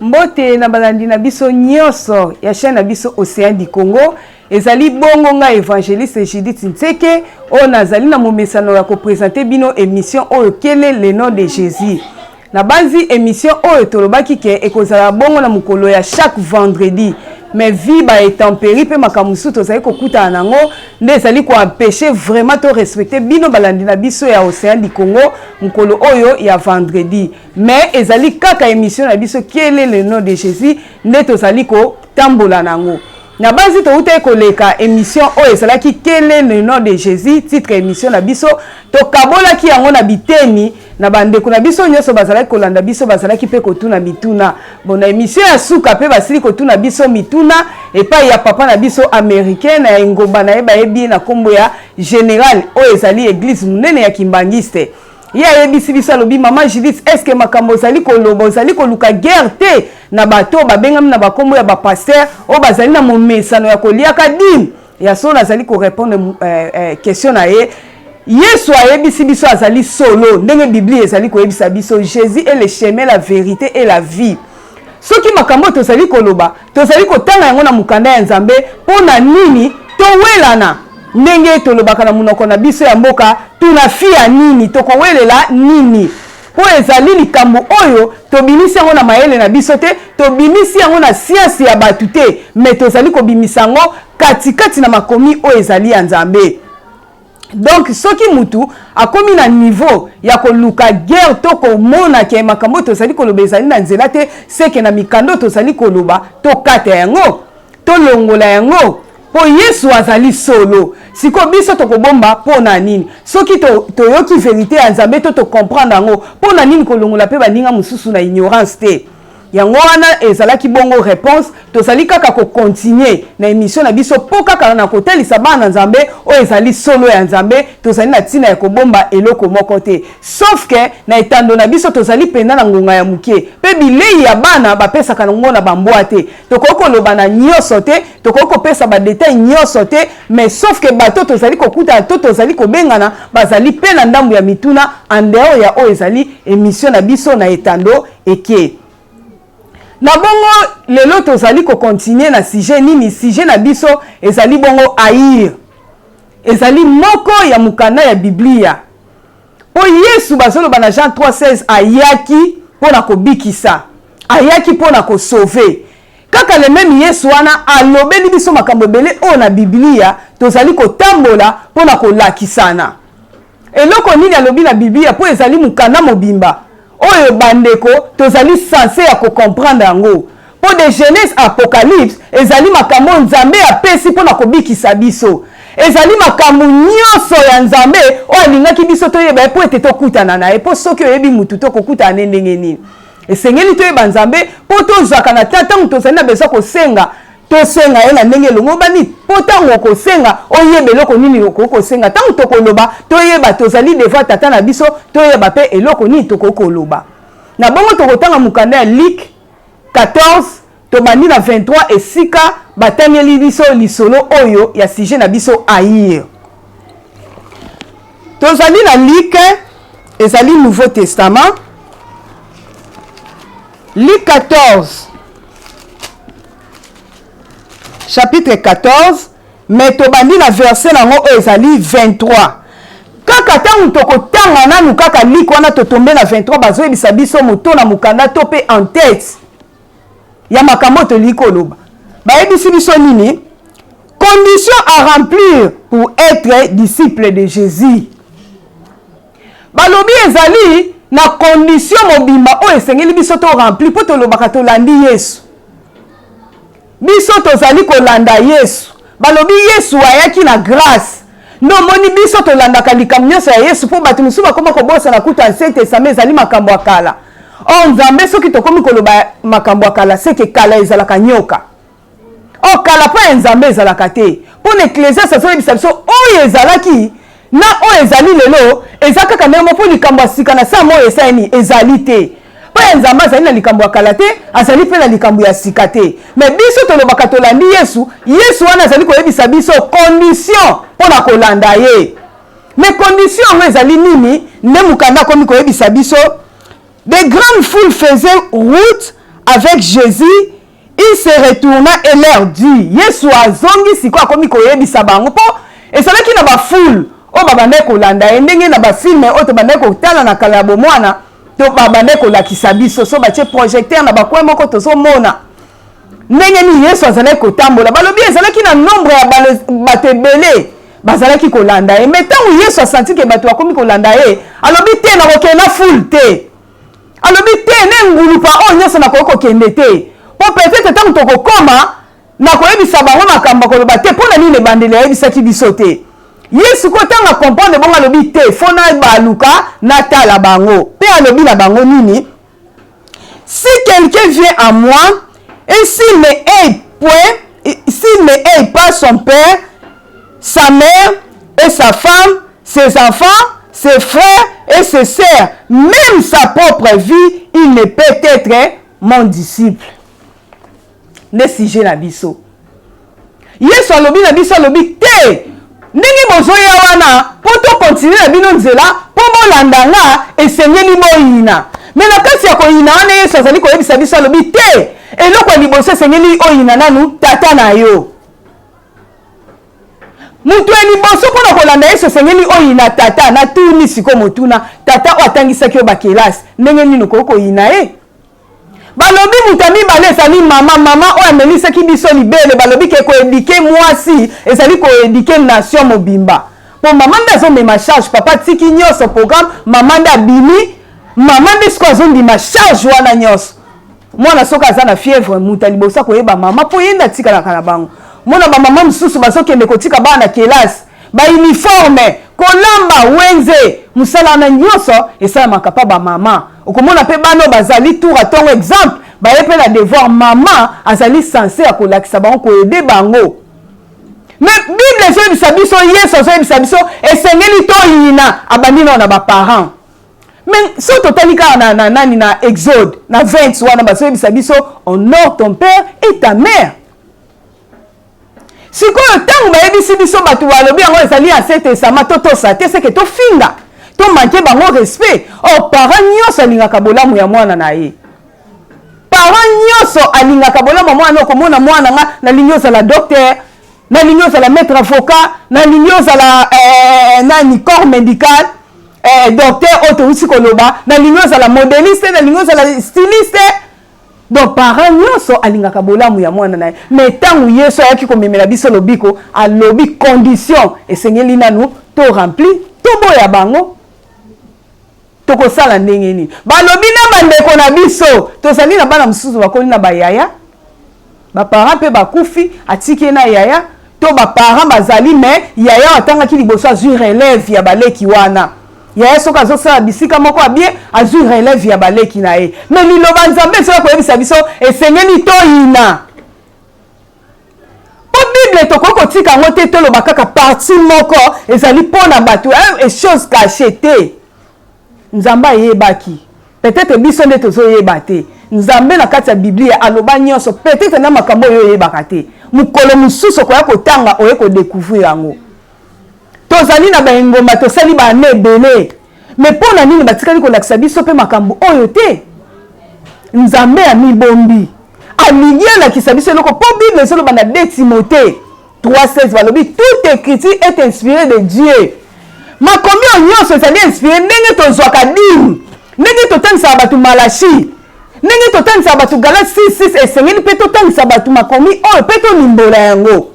Mbote na balandi na biso nyoso ya chaîne na biso Océan du Congo ezali bongo nga évangéliste Judith Ntseke o nazali na momesano ya ko présenter bino émission oyo kele le nom de Jésus. Na banzi émission oyo tolobaki ke ekozala bongo na mukolo ya chaque vendredi. Mais vie ba etempéri pe makamusu tozali kokuta nango nde ezali ko empêcher vraiment to respecter bino balandi na biso ya Océan du Congo mukolo oyo ya vendredi. Mais ezali kaka émission na biso quel est le nom de Jésus nde tozali ko tambola nango. Na base to uta koleka émission oyo ezalaki quel est le nom de Jésus titre émission na biso to kabola ki yango na biteni na bandeko na biso nyoso bazalaki kolanda biso bazalaki pe kotuna mituna bon na émission ya suka pe basili kotuna biso mituna epai ya papa na biso américain na ngomba na eba ebi na kombo ya général oyo ezali église munene ya Kimbangiste ya ebisi biso alobi mama Judith est-ce que makambo zali kolobo zali koluka guerre te na bato babengami na bakombo ya ba pasteur o bazali na momesano ya koliaka dim ya so nazali ko répondre question na ye Yesu ayebisi biso azali solo ndenge Biblia ezali koyebisa biso Jésus est le chemin la vérité et la vie. Soki makambo tozali koloba tozali kotanga yango na mukanda ya Nzambe pona nini towelana ndenge tolobaka na munoko na biso ya mboka tunafia nini tokowelela nini po ezali likambo oyo tobimisi yango na mayele na biso te tobimisi yango na science ya batu te mais tozali kobimisa yango katikati na makomi oyo ezali ya Nzambe. Donc soki mutu akomi na niveau ya koluka guerre to komona ke makambo tozali koloba ezali na nzela te seke na mikando tozali koloba to kata yango to longola yango po Yesu azali solo siko biso tokobomba pona nini soki toyoki vérité ya Nzambe to comprendre yango pona nini kolongola pe baninga mususu na ignorance te yango wana ezalaki bongo réponse tozali kaka ko continuer na émission na biso po kaka na kotelisa bana Nzambe o ezali solo ya Nzambe tozali na tina ya kobomba eloko moko te sauf que na etando na biso tozali penda na ngonga ya mukie pe bilei ya bana bapesaka nango na bambwa te tokoko loba na nyoso te tokoko pesa ba détail nyoso te mais sauf que bato tozali kokuta to tozali kobengana bazali pe na ndambu ya mituna andeo ya o ezali émission na biso na etando eke. Na bongo lelo tozali ko continuer na sujet nini sujet na biso ezali bongo haïr ezali moko ya mukanda ya Biblia po Yesu bazolo bana Jean 3:16 ayaki pona kobikisa ayaki pona ko sauver kaka le même Yesu wana alobeli biso makambo bele o na Biblia tozali ko tambola pona ko lakisana eloko nini alobi na Biblia po ezali mukanda mobimba oyo bandeko tozali censé ya ko comprendre yango po de Genèse Apocalypse ezali makambo Nzambe apesi pona kobikisa biso ezali makambo nyonso ya Nzambe oyo alingaki biso toyeba po ete tokutana na ye po soki oyebi mutu tokokutana ndenge nini esengeli toyeba Nzambe po tozwaka na ntango tozali na besoin kosenga tosenga ye na ndenge longo bani po ntango kosenga oyeba eloko nini okosenga ntango tokoloba toyeba tozali devant tata na biso toyeba pe eloko nini tokokoloba na bongo tokotanga mukanda ya Luc 14 tobandi na 23 esika batangeli biso lisolo oyo ya sujet na biso haïr tozali na Luc ezali Nouveau Testament Luc 14 chapitre 14 mais tobandi na verset nango ezali 23 kaka tangu tokotanga nanu kaka Luc wana totombe na 23 bazoyebisa biso moto na mukanda to pe en tête ya makambo to likoloba bayebisi biso nini condition à remplir pour être disciple de Jésus balobi ezali na condition mobimba o esengeli biso to remplir po tolobaka tolandi Yesu biso tozali kolanda Yesu balobi Yesu ayaki na grâce no moni biso tolandaka likambo nyonso ya Yesu po bato misusu bakoma kobosa na kuta Ancien Testament ezali makambo ya kala o Nzambe soki tokomi koloba makambo ya kala seke kala ezalaka nyoka o kala po ya Nzambe ezalaka te po na Ecclésiaste azoyebisa biso oyo ezalaki na oyo ezali lelo eza kaka ndenge moko likambo ya sika na saa moyo esani ezali te po ya Nzambe azali na likambo ya kala te azali pe na likambo ya sika te mais biso tolobaka tolandi Yesu wana azali koyebisa biso condition pona kolanda ye mais condition ngo ezali nini nde mukanda komi koyebisa biso de grandes foules faisaient route avec Jésus, il se retourna et leur dit, Yesu azongi siko akomi koyebisa bango po ezalaki na ba foule o babande kolanda ndenge na ba film o to bande kotala na kala bomwana to babande kolakisa biso so ba che projecteur na ba kwa moko to so mona ndenge ni Yesu azalaki kotambola balobi ezalaki na nombre ya bato ebele bazalaki kolanda ye mais ntango Yesu asanti ke bato akomi kolanda ye alobi te na kokenda foule te alobi te ne ngulupa o nyonso na kokokende te po peut-être ntango tokokoma na koyebisa bango makambo koloba te mpona nini ebandeli ayebisaki biso te Yesu ko ntango akomprendre bongo alobi te fo na baluka natala bango mpe alobi na bango nini si quelqu'un vient à moi et s'il ne hait pas son père, sa mère et sa femme, ses enfants, ses frères et ses sœurs, même sa propre vie, il ne peut être mon disciple. Ne sujet na biso. Yesu alobi na biso alobi te. Ndenge bozoya wana poto continuer na bino nzela po bolanda nga esengeli boyina. Mais na kasi ya koyina wana Yesu azali koyebisa biso alobi te. Eloko ya liboso esengeli oyina nanu tata na yo. Mutu ya liboso mpona kolanda Yesu esengeli oyina tata na tuni siko motuna tata oyo atangisaki yo bakelasi ndenge nini okoki koyina ye. Balobi mutu mibale ezali mama oyo amelisaki biso libele balobi ke koedike mwasi ezali koedike nation mobimba. Po mama nde azomema charge papa tiki nyonso programme mama nde abimi mama nde siko azondima charge wana nyonso. Mwana soka aza na fièvre muta libosa koyeba mama po yenda tika na kala bango mwana ba mama msusu bazokende kotika bana kelasi ba uniforme kolamba wenze musala na nyonso esala makapa ba mama okomona pe bano bazali tour à ton exemple ba yepe na devoir mama azali censé akolakisa bango ko aider bango mais bible so bisabiso Yesu so bisabiso esengeli to yina abandi na ba parents. Mais si tu as na Exode, na 20, honore ton père et ta mère. Si tu as c'est que tu finga. Tu manques de respect. Oh, parents nyonso alingaka bolamu ya mwana na ye. Parents nyonso alingaka bolamu mwana komona mwana nga na linyosa la docteur, na linyosa la maître avocat, na linyosa la nani corps médical. Docteur autousi koloba na linyosa la modéliste na linyosa la styliste donc parents nyonso alingaka bolamu ya mwana na mais tangu Yesu ayaki komemela biso lobiko alobi condition esengeli nanu to rempli to boya bango to kosala ndenge nini balobi na bandeko na biso tozali na bana mususu bakoli na bayaya ba parents pe bakufi atiki na yaya to ba parents bazali mais yaya atangaki liboso azwi relève ya baleki wana ya soka zosala bisika moko abie azui relève ya baleki na ye mais liloba nzambe soka koyebisa biso esengeli toyina po bible tokoko tika ngo te toloba kaka partie moko ezali mpona bato et chose cachée te nzambe ayebaki peut-être biso nde tozoyeba te nzambe na kati ya biblia aloba nyonso peut-être na makambo oyo oyebaka te mokolo mosusu okoya kotanga oye kodécouvrir yango tozali na baengoma tosali bane ebele mais mpona nini batikali kolakisa biso mpe makambo oyo te nzambe amibombi alingi alakisa biso eloko mpo bible ezoloba na 2 Timothée 3:16 balobi toute écriture est inspirée de Dieu makomi oyo nyonso ezali inspiré ndenge tozwaka dime ndenge totangisaka bato Malachi ndenge totangisaka bato Galate 6:6 esengeli mpe totangisa bato makomi oyo mpe tolimbola yango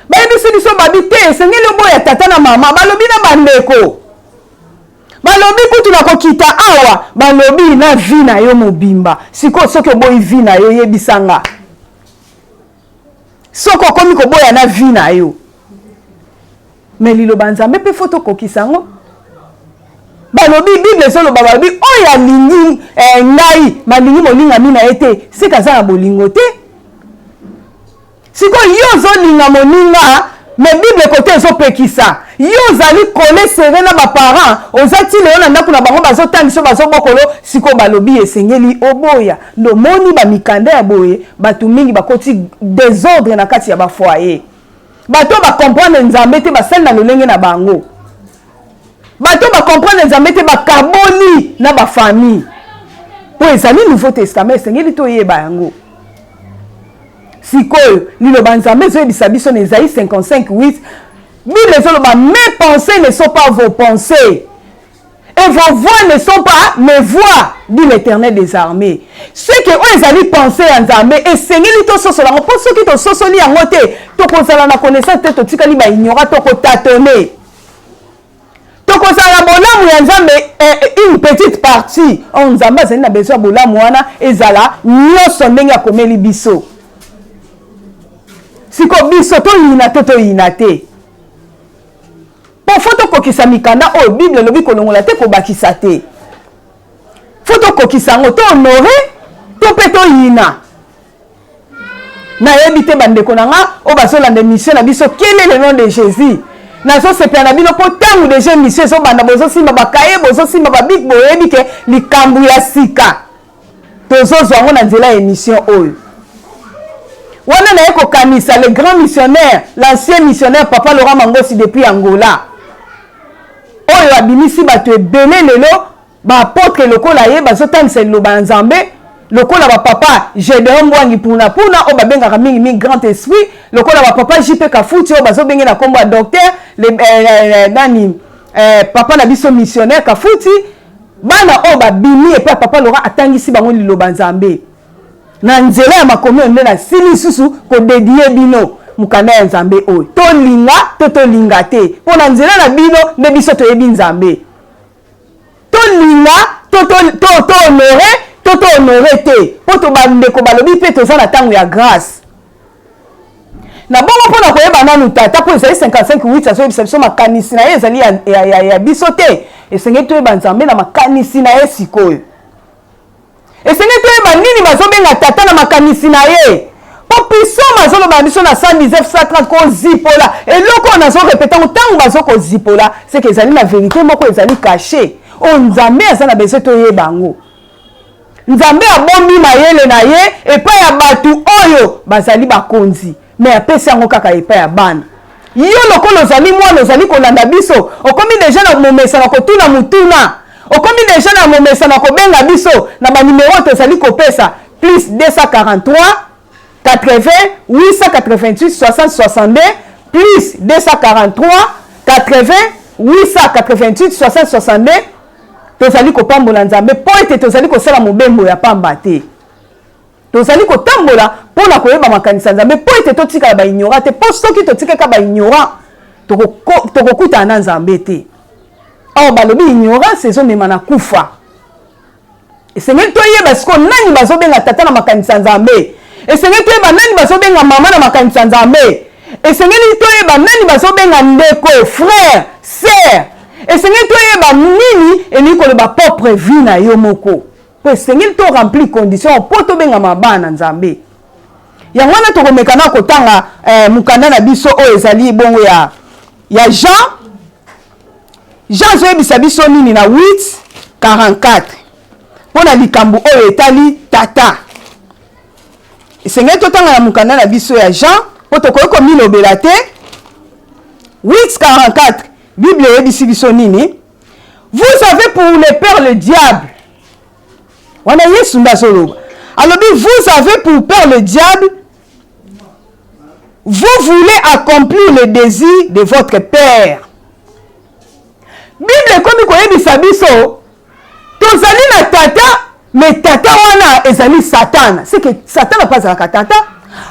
bayebisi biso babi te esengeli oboya tata na mama balobi na bandeko balobi kutu na kokita awa balobi na vi na yo mobimba siko soki oboyi vi na yo yebisanga soko okomi koboya na vi na yo me liloba nzambe mpe fo tokokisa ngo balobi bible ezoloba balobi oyo alingi ngai malingi molingami na ye te sika aza na bolingo te siko yo zolinga moninga me bible kote ezopekisa yo ozali kole sere na baparent ozati leo na ndako na bango bazotangisa bazobokolo siko balobi esengeli oboya ndomoni bamikanda ya boye bato mingi bakoti désordre na kati ya bafoyer bato bakomprendre nzambe te basali na lolenge na bango bato bakomprendre nzambe te bakaboli na bafamille po ezali Nouveau Testament esengeli toyeba yango sikoyo liloba Nzambe ezoyebisa biso na Esaïe 55:8 Bible ezoloba mes pensées ne sont pas vos pensées et vos voix ne sont pas mes voix, dit l'Éternel des armées. Ce que vous avez pensé en Nzambe, et Seigneur, to soso la pour ceux qui to soso li en moté, to kozala na connaissance te to tika li ba ignora to ko tâtonner. To kozala bolamu ya Nzambe une petite partie. On Nzambe zali na besoin bolamu wana ezala nyoso ndenge akomeli biso. Siko biso to yinate. Faut kokisa mikanda o Bible lobi kolongola te ko bakisa te. Faut kokisa ngo to honorer to peto yina. Na yebite bandeko nanga o basolanda mission na biso quel est le nom de Jésus. Na so sepia na bino ko tangu de mission so banda bozo simba bakaye bozo simba ba big boy ebike likambu ya sika. Tozo zwango na nzela émission oyo. Wana na yeko kanisa le grand missionnaire, l'ancien missionnaire Papa Laurent Mangosi depuis Angola. Oyo abimisi bato ebele lelo ba apôtre lokola ye bazotanisa liloba Nzambe lokola ba papa Gédéon Mbwangi puna o babengaka mingi grand esprit lokola ba papa JP Kafuti o bazobengela kombo ya docteur papa na biso missionnaire Kafuti bana o babimi et papa Laurent atangisi bango liloba Nzambe na nzela ya makomi onde na sili susu ko dédier bino mukanda ya Nzambe oyo tolinga te pona nzela na bino nde biso toyebi Nzambe tolinga honore te po to bandeko balobi pe toza na ntango ya grâce na bongo mpona koyeba nanu tata po ezali 55:8 azoyebisa biso makanisi na ye ezali ya biso te esengeli toyeba Nzambe na makanisi na ye sikoyo esengeli toyeba nini bazobenga tata na makanisi na ye po piso mazoloba biso na 119 ko zipola eloko nazo répéter ntango bazoko zipola c'est que ezali na vérité moko ezali caché o Nzambe azana besoin toyeba ngo Nzambe abombi mayele na ye epa ya batu oyo bazali bakonzi mais apesi yango kaka epa ya bana yo lokolo ozali mwana ozali kolanda biso okomi deja na momesa na kotuna mutuna okomi deja na momesa na kobenga biso na banimero tozali kopesa plus 243 80 888 60 62 plus 243 80 888 60 62 tozali kopambola Nzambe po ete tozali kosala mobembo ya pamba te tozali kotambola mpona koyeba makanisa Nzambe po ete totikala ba ignorant te po soki totikaka ba ignorant tokokutana na Nzambe te awa balobi ignorance ezomema na kufa esengeli toyeba siko nani bazobenga tata na makanisa Nzambe esengeli toyeba nani bazobenga mama na makanisa Nzambe esengeli toyeba nani bazobenga ndeko frère sœur esengeli toyeba nini elingi koloba propre vie na yo moko po esengeli to remplir condition po tobenga mabana Nzambe yango wana tokomeka na kotanga mukanda na biso oyo ezali bongo ya Jean zoyebisa biso nini na 8:44 mpona likambo oyo etali tata esengeli totanga na mukanda na biso ya Jean po tokoki komilobela te 8:44 Bible eyebisi biso nini vous avez pour le père le diable wana Yesu ndazoloba alobi vous avez pour père le diable vous voulez accomplir le désir de votre père Bible ekomi koyebisa biso tozali na tata mais tata wana ezali satana c'est que satana apazalaka tata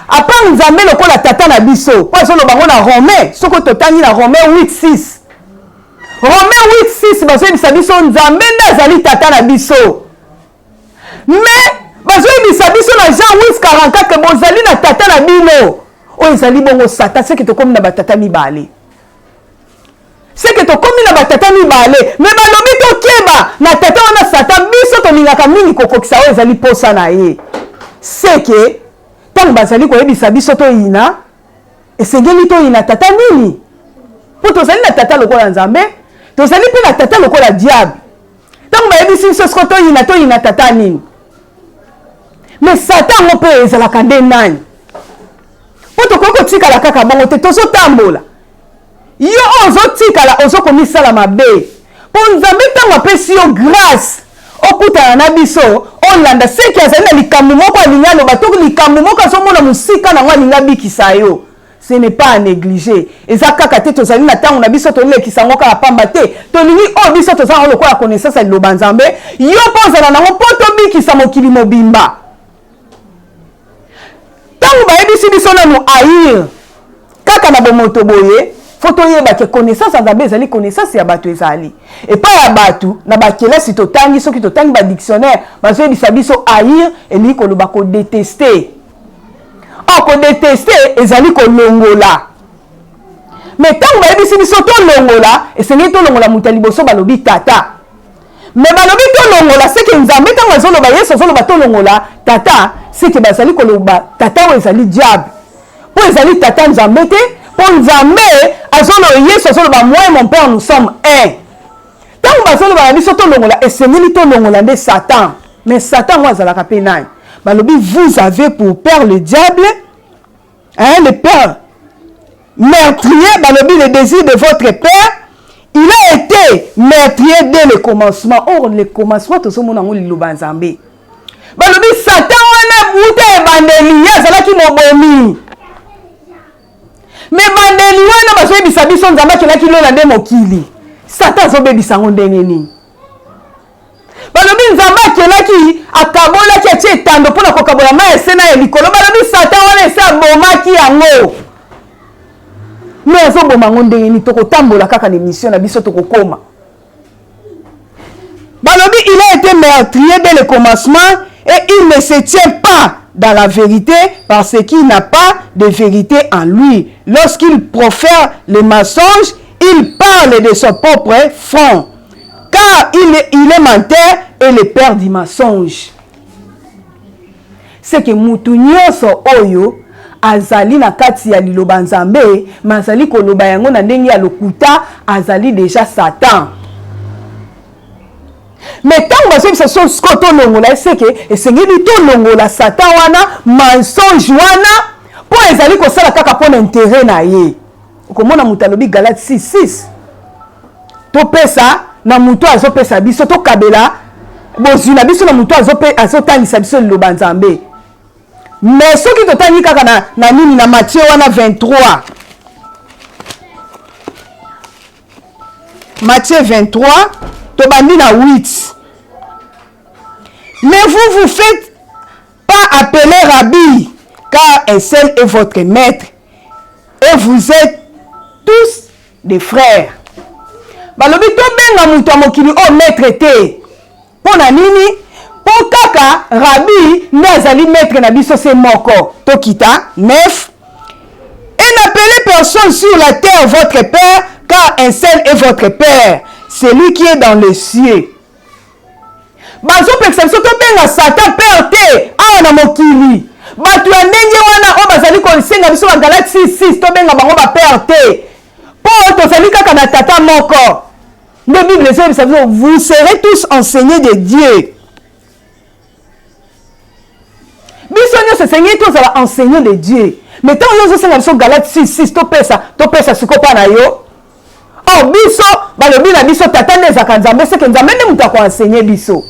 apart Nzambe lokola tata na biso po ezoloba ngo na Romain soko totangi na Romain 8:6 Romain 8:6 bazoyebisa biso Nzambe nde azali tata na biso mais bazoyebisa biso na Jean 8:44 bozali na tata na bino oyo ezali bongo satan c'est que tokomi na batata mibale c'est que tokomi na batata mibale mais balobi tokeba na tata wana satan biso tolingaka mingi kokokisa oyo ezali posa na ye c'est que ntango bazali koyebisa biso toyina esengeli toyina tata nini po tozali na tata lokola Nzambe tozali mpe na tata lokola diable ntango bayebisi biso siko toyina tata nini mais satan ngo mpe ezalaka nde nani po tokoki kotikala kaka bongo te tozotambola yo ozotikala ozokomisala mabe po Nzambe ntango apesi yo grâce okuta kozala na biso olanda seki azali na likambo moko alinga aloba to likambo moko azomona mosika nango alinga bikisa yo. Ce n'est pas à négliger. Eza kaka te tozali na tango na biso tolekisa ngo kala pamba te. Tolingi o biso tozala lokola connaissance ya Liloba Nzambe. Yo pozala nango po tobikisa mokili mobimba. Tango bayebisi biso nanu aïr kaka na bomoto boye faut yeba ke connaissance ya Nzambe ezali connaissance ya bato ezali. Et pas ya bato na bakelasi totangi soki totangi ba dictionnaire bazoyebisa biso aïr elingi koloba ko détester. Ko détester ezali ko longola. Mais tango bayebisi biso to longola esengi to longola mutu liboso balobi tata. Mais balobi to longola c'est que Nzambe tango azoloba Yesu azoloba to longola tata c'est que bazali koloba tata o ezali diable. Po ezali tata Nzambe te, po Nzambe azolo Yesu azoloba moi et mon père nous sommes un. Tango bazoloba biso to longola esengi to longola nde Satan. Mais Satan moi azalaka pe nani. Balobi vous avez pour père le diable, hein, le père meurtrier, balobi le désir de votre père. Il a été meurtrier dès le commencement. Or, le commencement, tout ce monde a Liloba Nzambe. Balobi Satan wana buta e bandeli ya zalaki mobomi. Mais bandeli wana baso ebisa biso Nzambe kelaki lola nde mokili. Satan zo bebisa ngo ndenge ni. Balobi Nzambe kelaki akabolaki atie tando pona kokabola ma esena ya likolo. Balobi Satan wana esa bomaki yango. Mais azo bomango ndenge ni tokotambola kaka ni mission na biso tokokoma. Balobi il a été meurtrier dès le commencement et il ne se tient pas dans la vérité parce qu'il n'a pas de vérité en lui. Lorsqu'il profère les mensonges, il parle de son propre front. Car il est menteur et le père du mensonge. C'est que mutu nyonso oyo azali na kati ya Liloba Nzambe, mazali koloba yango na ndenge ya lokuta azali déjà Satan. Mais tant que ça se scoto longola c'est que esengi to longola Satan wana mensonge wana po ezali ko sala kaka pona intérêt na ye. Okomona mutalobi Galate 6:6. To pesa na mutu azopesa biso to kabela bozina biso na mutu azotangisa biso Liloba Nzambe. Mais ce qui totangi kaka na nini na Matthieu wana 23. Matthieu 23 to bandi na 8. Mais vous vous faites pas appeler Rabbi, car un seul est votre maître et vous êtes tous des frères. Balobi to benga mutu mokili o maître te. Pona nini? Po kaka Rabbi nazali maître na biso se moko. Tokita 9. Et n'appelez personne sur la terre votre père, car un seul est votre père, celui qui est dans les cieux. Bazo peksa biso to benga Satan père te awa na mokili. Batu ya ndenge wana o bazali ko senga biso ba Galate 6:6 to benga bango ba père te. Po tozali kaka na tata moko. La Bible dit vous serez tous enseignés de Dieu. Bisogna se enseigner tous à enseigner de Dieu. Mais tant que vous enseignez sur Galate 6:6 to pesa sikopa na yo. Oh biso balobi na biso tata nezaka Nzambe c'est que Nzambe ne muta ko enseigner biso.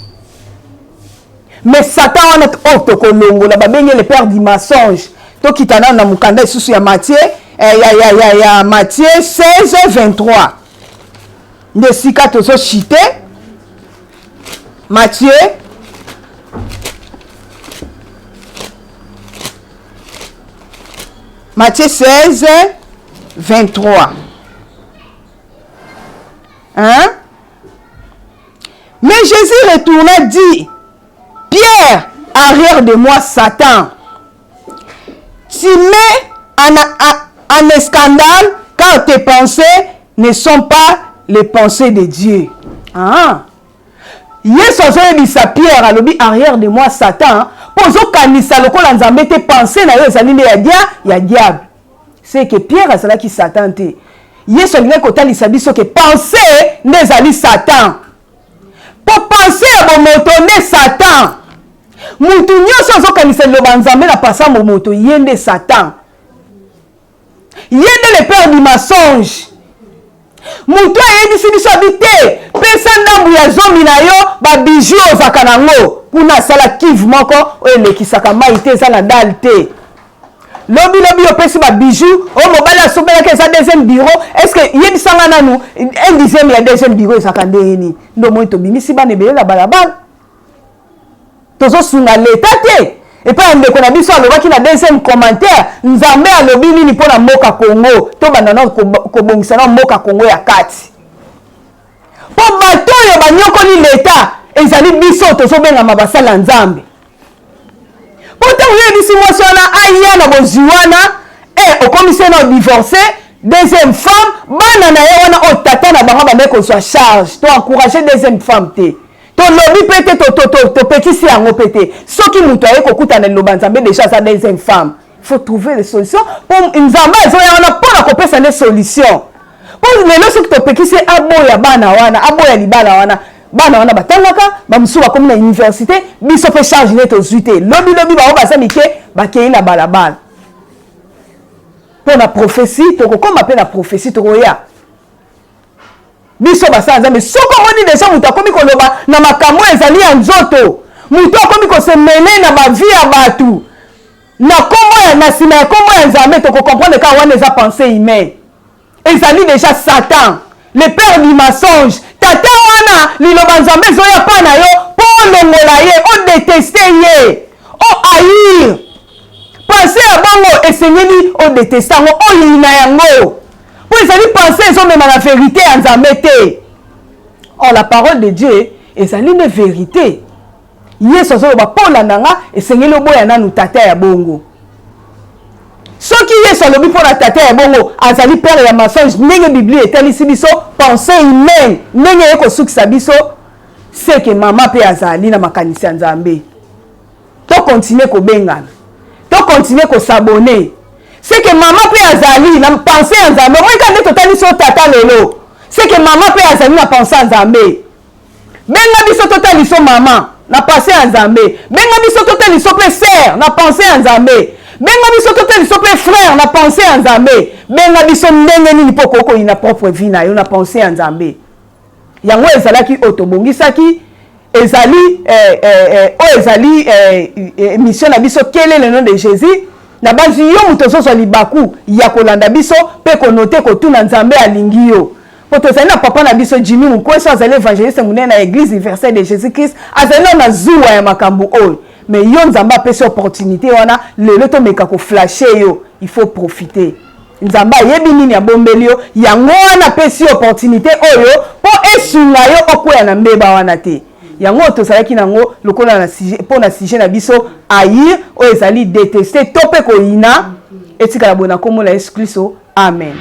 Mais Satan wana o to kolongo la babenge le père du mensonge. To kitana na mukanda isusu ya Matthieu ya Matthieu 16:23. De sika tozo chité Matthieu Matthieu 16:23. Hein? Mais Jésus retourna dit, Pierre, arrière de moi, Satan. Tu mets en scandale car tes pensées ne sont pas les pensées de Dieu. Ah. Yesu azobisa Pierre alobi arrière de moi Satan. Pozo kanisa lokola Nzambe te penser na yo ezali ya diable. C'est que Pierre azalaki Satan te. Yesu alingi kotalisa biso ke penser nezali Satan. Pour penser à bomoto ne Satan. Mutu nyonso azokanisa Liloba Nzambe na pasa momoto yende Satan. Yende le père du mensonge. Mutu ayebisi biso abite pesa ndambu ya zomi na yo ba bijou ozaka nango kuna sala kive moko elekisaka mai te eza na dal te lobi opesi ba bijou o mobali asobelaka eza deuxième bureau est-ce que yebisanga nanu un dixième ya deuxième bureau ezaka ndenge nini ndo moi tobimisi bana ebele na balabala tozosunga leta te epai ndeko na biso alobaki na deuxième commentaire nzambe alobi nini mpona mboka Congo to bandana kobongisa na mboka Congo ya kati po bato oyo banyokoli leta ezali biso tozobengama basala nzambe po ntango yebisi mwasi wana aya na bozwi wana okomisi na divorce deuxième femme bana na ye wana otata na bango bameki kozwa charge to encourager deuxième femme te tolobi pe te topekisi yango pe te soki moto aye kokutana liloba nzambe déjà aza deuxième femme faut trouver des solutions po nzambe azoya wana mpona kopesa nde solution po lelo soki topekisi aboya bana wana aboya libala wana bana wana batangaka bamosusu bakomi na université biso mpe charge nde tozwi te lobi bango baza mike bakei na balabala mpo na prophétie tokokoma mpe na prophétie tokoya biso basala nzambe soki omoni deja moto akomi koloba na makambo ezali ya nzoto moto akomi kosemele na bavi ya bato na nsima ya kombo ya nzambe tokokomprendre ka wana eza pensée humaine ezali déjà Satan le père du mensonge tata wana liloba nzambe ezoya pa na yo mpo olongola ye odeteste ye ohaïr pensée ya bongo esengeli odeteste yango oyina yango po ezali pensée ezomema na vérité ya nzambe te or la parole de Dieu ezali nde vérité yesu azoloba mpo olanda nga esengeli oboya nanu tata ya bongo soki yesu alobi mpo na tata ya bongo azali père ya mensonge ndenge biblia etalisi biso pensée humaine ndenge ye kosukisa biso seke mama mpe azali na makanisi ya nzambe tokontinue kobengana tokontinue kosabone seke mama mpe azali na pensée ya nzambe omoyika nde totalisi o tata lelo seke mama mpe azali na pensée ya nzambe benga biso totaliso mama na pensée ya nzambe benga biso totaliso mpe sœur na pensée ya nzambe benga biso totaliso mpe frère na pensée ya nzambe benga biso ndenge nini mpo kokoyi na propre vie na yo na pensée ya nzambe yango ezalaki oyo tobongisaki ezali oyo ezali émission na biso quel le nom de Jésus na banzi yo moto ozozwa libaku ya kolanda biso mpe konote kotuna nzambe alingi yo po tozali na papa na biso Jimmy Mukweso azali évangéliste monene na église universelle de Jésus Christ azali na zuwa ya makambo oyo mais yo nzambe apesi opportunité wana lelo tomeka koflashe yo il faut profiter nzambe ayebi nini abombeli yo yango wana apesi opportunité oyo mpo esunga yo okwea na mbeba wana te yango tozalaki nango lokola na sujet mpo na sujet na biso haïr oyo ezali détester to mpe koyina etikala bona kombo na Yesu Kristo amen.